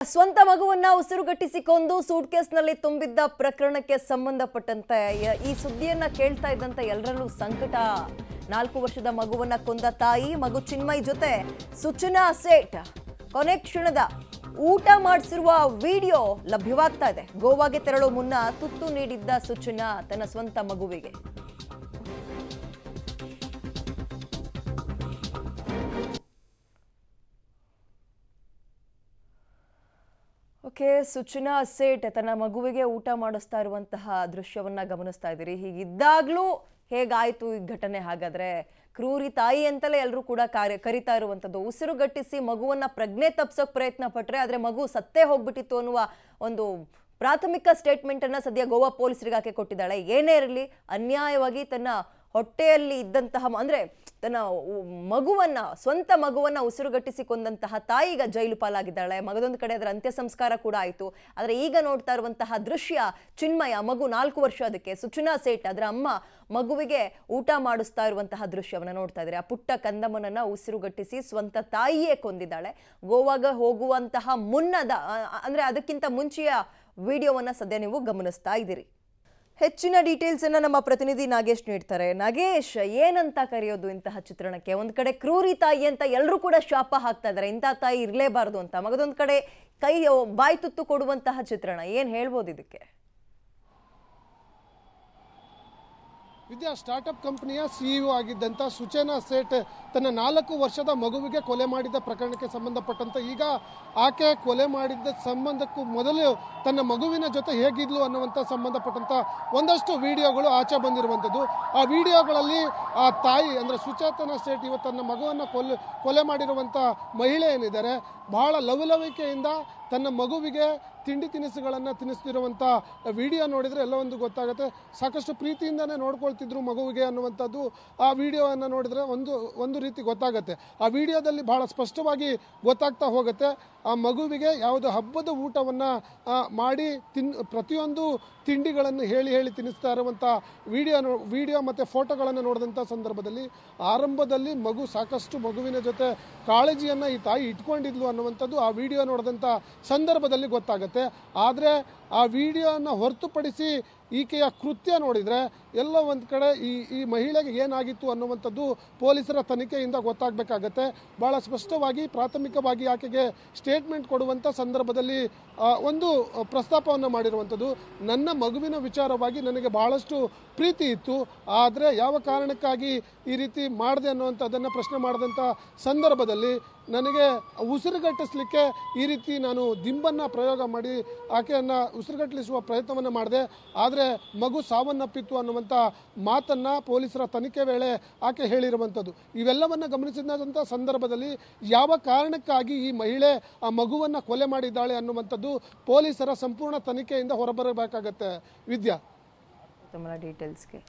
ಸ್ವಂತ ಮಗುವನ್ನ ಉಸಿರುಗಟ್ಟಿಸಿಕೊಂಡು ಸೂಟ್ಕೇಸ್ನಲ್ಲಿ ತುಂಬಿದ್ದ ಪ್ರಕರಣಕ್ಕೆ ಸಂಬಂಧಪಟ್ಟಂತೆ ಈ ಸುದ್ದಿಯನ್ನ ಕೇಳ್ತಾ ಇದ್ದಂತೆ ಎಲ್ಲರಲ್ಲೂ ಸಂಕಟ. 4 ವರ್ಷದ ಮಗುವನ್ನ ಕೊಂದ ತಾಯಿ ಮಗು ಚಿನ್ಮಯ್ ಜೊತೆ ಸುಚನಾ ಸೇಠ್ ಕೊನೆ ಕ್ಷಣದ ಊಟ ಮಾಡಿಸಿರುವ ವಿಡಿಯೋ ಲಭ್ಯವಾಗ್ತಾ ಇದೆ. ಗೋವಾಗೆ ತೆರಳೋ ಮುನ್ನ ತುತ್ತು ನೀಡಿದ್ದ ಸುಚನಾ ತನ್ನ ಸ್ವಂತ ಮಗುವಿಗೆ. ಓಕೆ, ಸುಚನಾ ಸೇಠ್ ತನ್ನ ಮಗುವಿಗೆ ಊಟ ಮಾಡಿಸ್ತಾ ಇರುವಂತಹ ದೃಶ್ಯವನ್ನ ಗಮನಿಸ್ತಾ ಇದ್ದೀರಿ. ಹೀಗಿದ್ದಾಗ್ಲೂ ಹೇಗಾಯ್ತು ಈ ಘಟನೆ? ಹಾಗಾದ್ರೆ ಕ್ರೂರಿ ತಾಯಿ ಅಂತಲೇ ಎಲ್ಲರೂ ಕೂಡ ಕರಿತಾ ಇರುವಂತದ್ದು. ಉಸಿರುಗಟ್ಟಿಸಿ ಮಗುವನ್ನ ಪ್ರಜ್ಞೆ ತಪ್ಪಿಸೋಕ್ ಪ್ರಯತ್ನ ಪಟ್ರೆ ಆದ್ರೆ ಮಗು ಸತ್ತೇ ಹೋಗ್ಬಿಟ್ಟಿತ್ತು ಅನ್ನುವ ಒಂದು ಪ್ರಾಥಮಿಕ ಸ್ಟೇಟ್ಮೆಂಟ್ ಅನ್ನ ಸದ್ಯ ಗೋವಾ ಪೊಲೀಸರಿಗೆ ಆಕೆ ಕೊಟ್ಟಿದ್ದಾಳೆ. ಏನೇ ಇರಲಿ, ಅನ್ಯಾಯವಾಗಿ ತನ್ನ ಹೊಟ್ಟೆಯಲ್ಲಿ ಇದ್ದಂತಹ ಅಂದ್ರೆ ತನ್ನ ಸ್ವಂತ ಮಗುವನ್ನ ಉಸಿರುಗಟ್ಟಿಸಿ ಕೊಂದಂತಹ ತಾಯಿ ಈಗ ಜೈಲು ಪಾಲಾಗಿದ್ದಾಳೆ. ಮಗದೊಂದು ಕಡೆ ಅದರ ಅಂತ್ಯ ಸಂಸ್ಕಾರ ಕೂಡ ಆಯಿತು. ಆದರೆ ಈಗ ನೋಡ್ತಾ ಇರುವಂತಹ ದೃಶ್ಯ ಚಿನ್ಮಯ, ಮಗು 4 ವರ್ಷ, ಅದಕ್ಕೆ ಸುಚನಾ ಸೇಠ್ ಅದರ ಅಮ್ಮ ಮಗುವಿಗೆ ಊಟ ಮಾಡಿಸ್ತಾ ಇರುವಂತಹ ದೃಶ್ಯವನ್ನ ನೋಡ್ತಾ ಇದ್ದಾರೆ. ಆ ಪುಟ್ಟ ಕಂದಮ್ಮನನ್ನ ಉಸಿರುಗಟ್ಟಿಸಿ ಸ್ವಂತ ತಾಯಿಯೇ ಕೊಂದಿದ್ದಾಳೆ. ಗೋವಾಗ ಹೋಗುವಂತಹ ಮುನ್ನದ ಅಂದ್ರೆ ಅದಕ್ಕಿಂತ ಮುಂಚೆಯ ವಿಡಿಯೋವನ್ನ ಸದ್ಯ ನೀವು ಗಮನಿಸ್ತಾ ಇದ್ದೀರಿ. ಹೆಚ್ಚಿನ ಡೀಟೇಲ್ಸ್ ಅನ್ನ ನಮ್ಮ ಪ್ರತಿನಿಧಿ ನಾಗೇಶ್ ನೀಡ್ತಾರೆ. ನಾಗೇಶ್, ಏನಂತ ಕರೆಯೋದು ಇಂತಹ ಚಿತ್ರಣಕ್ಕೆ? ಒಂದ್ ಕಡೆ ಕ್ರೂರಿ ತಾಯಿ ಅಂತ ಎಲ್ಲರೂ ಕೂಡ ಶಾಪ ಹಾಕ್ತಾ ಇದ್ದಾರೆ, ಇಂತಹ ತಾಯಿ ಇರಲೇಬಾರದು ಅಂತ. ಮಗದೊಂದ್ ಕಡೆ ಬಾಯಿ ತುತ್ತು ಕೊಡುವಂತಹ ಚಿತ್ರಣ. ಏನ್ ಹೇಳ್ಬೋದು ಇದಕ್ಕೆ? ವಿದ್ಯಾ, ಸ್ಟಾರ್ಟ್ಅಪ್ ಕಂಪನಿಯ ಸಿಇಒ ಆಗಿದ್ದಂಥ ಸುಚನಾ ಸೇಠ್ ತನ್ನ 4 ವರ್ಷದ ಮಗುವಿಗೆ ಕೊಲೆ ಮಾಡಿದ ಪ್ರಕರಣಕ್ಕೆ ಸಂಬಂಧಪಟ್ಟಂತೆ ಈಗ ಆಕೆ ಕೊಲೆ ಮಾಡಿದ್ದ ಸಂಬಂಧಕ್ಕೂ ಮೊದಲು ತನ್ನ ಮಗುವಿನ ಜೊತೆ ಹೇಗಿದ್ಲು ಅನ್ನುವಂಥ ಸಂಬಂಧಪಟ್ಟಂಥ ಒಂದಷ್ಟು ವಿಡಿಯೋಗಳು ಆಚೆ ಬಂದಿರುವಂಥದ್ದು. ಆ ವಿಡಿಯೋಗಳಲ್ಲಿ ಆ ತಾಯಿ ಅಂದರೆ ಸುಚೇತನಾ ಸೇಠ್ ಇವತ್ತು ತನ್ನ ಮಗುವನ್ನು ಕೊಲೆ ಮಾಡಿರುವಂಥ ಮಹಿಳೆ ಏನಿದ್ದಾರೆ, ಬಹಳ ಲವಲವಿಕೆಯಿಂದ ತನ್ನ ಮಗುವಿಗೆ ತಿಂಡಿ ತಿನಿಸುಗಳನ್ನು ತಿನ್ನಿಸ್ತಿರುವಂಥ ವಿಡಿಯೋ ನೋಡಿದರೆ ಎಲ್ಲ ಒಂದು ಗೊತ್ತಾಗುತ್ತೆ. ಸಾಕಷ್ಟು ಪ್ರೀತಿಯಿಂದನೇ ನೋಡ್ಕೊಳ್ತಿದ್ರು ಮಗುವಿಗೆ ಅನ್ನುವಂಥದ್ದು ಆ ವಿಡಿಯೋವನ್ನು ನೋಡಿದರೆ ಒಂದು ರೀತಿ ಗೊತ್ತಾಗುತ್ತೆ. ಆ ವಿಡಿಯೋದಲ್ಲಿ ಬಹಳ ಸ್ಪಷ್ಟವಾಗಿ ಗೊತ್ತಾಗ್ತಾ ಹೋಗುತ್ತೆ. ಆ ಮಗುವಿಗೆ ಯಾವುದೋ ಹಬ್ಬದ ಊಟವನ್ನು ಮಾಡಿ ಪ್ರತಿಯೊಂದು ತಿಂಡಿಗಳನ್ನು ಹೇಳಿ ತಿನ್ನಿಸ್ತಾ ಇರುವಂಥ ವಿಡಿಯೋ ಮತ್ತು ಫೋಟೋಗಳನ್ನು ನೋಡಿದಂಥ ಸಂದರ್ಭದಲ್ಲಿ ಆರಂಭದಲ್ಲಿ ಸಾಕಷ್ಟು ಮಗುವಿನ ಜೊತೆ ಕಾಳಜಿಯನ್ನು ಈ ತಾಯಿ ಇಟ್ಕೊಂಡಿದ್ಲು ಅನ್ನುವಂಥದ್ದು ಆ ವಿಡಿಯೋ ನೋಡಿದಂಥ ಸಂದರ್ಭದಲ್ಲಿ ಗೊತ್ತಾಗುತ್ತೆ. ಆದರೆ ಆ ವಿಡಿಯೋನ ಹೊರತುಪಡಿಸಿ ಈಕೆಯ ಕೃತ್ಯ ನೋಡಿದರೆ ಎಲ್ಲ ಒಂದು ಕಡೆ ಈ ಮಹಿಳೆಗೆ ಏನಾಗಿತ್ತು ಅನ್ನುವಂಥದ್ದು ಪೊಲೀಸರ ತನಿಖೆಯಿಂದ ಗೊತ್ತಾಗಬೇಕಾಗತ್ತೆ. ಭಾಳ ಸ್ಪಷ್ಟವಾಗಿ ಪ್ರಾಥಮಿಕವಾಗಿ ಆಕೆಗೆ ಸ್ಟೇಟ್ಮೆಂಟ್ ಕೊಡುವಂಥ ಸಂದರ್ಭದಲ್ಲಿ ಒಂದು ಪ್ರಸ್ತಾಪವನ್ನು ಮಾಡಿರುವಂಥದ್ದು, ನನ್ನ ಮಗುವಿನ ವಿಚಾರವಾಗಿ ನನಗೆ ಬಹಳಷ್ಟು ಪ್ರೀತಿ ಇತ್ತು, ಆದರೆ ಯಾವ ಕಾರಣಕ್ಕಾಗಿ ಈ ರೀತಿ ಮಾಡಿದೆ ಅನ್ನುವಂಥದ್ದನ್ನು ಪ್ರಶ್ನೆ ಮಾಡಿದಂಥ ಸಂದರ್ಭದಲ್ಲಿ ನನಗೆ ಉಸಿರುಗಟ್ಟಿಸಲಿಕ್ಕೆ ಈ ರೀತಿ ನಾನು ದಿಂಬನ್ನು ಪ್ರಯೋಗ ಮಾಡಿ ಆಕೆಯನ್ನು ಉಸಿರುಗಟ್ಟಲಿಸುವ ಪ್ರಯತ್ನವನ್ನು ಮಾಡಿದೆ, ಆದರೆ ಮಗು ಸಾವನ್ನಪ್ಪಿತ್ತು ಅನ್ನುವಂಥ ಮಾತನ್ನು ಪೊಲೀಸರ ತನಿಖೆ ವೇಳೆ ಆಕೆ ಹೇಳಿರುವಂಥದ್ದು. ಇವೆಲ್ಲವನ್ನು ಗಮನಿಸಿದಂಥ ಸಂದರ್ಭದಲ್ಲಿ ಯಾವ ಕಾರಣಕ್ಕಾಗಿ ಈ ಮಹಿಳೆ ಆ ಮಗುವನ್ನು ಕೊಲೆ ಮಾಡಿದ್ದಾಳೆ ಅನ್ನುವಂಥದ್ದು ಪೊಲೀಸರ ಸಂಪೂರ್ಣ ತನಿಖೆಯಿಂದ ಹೊರಬರಬೇಕಾಗತ್ತೆ. ವಿದ್ಯಾ, ಡೀಟೇಲ್ಸ್ಗೆ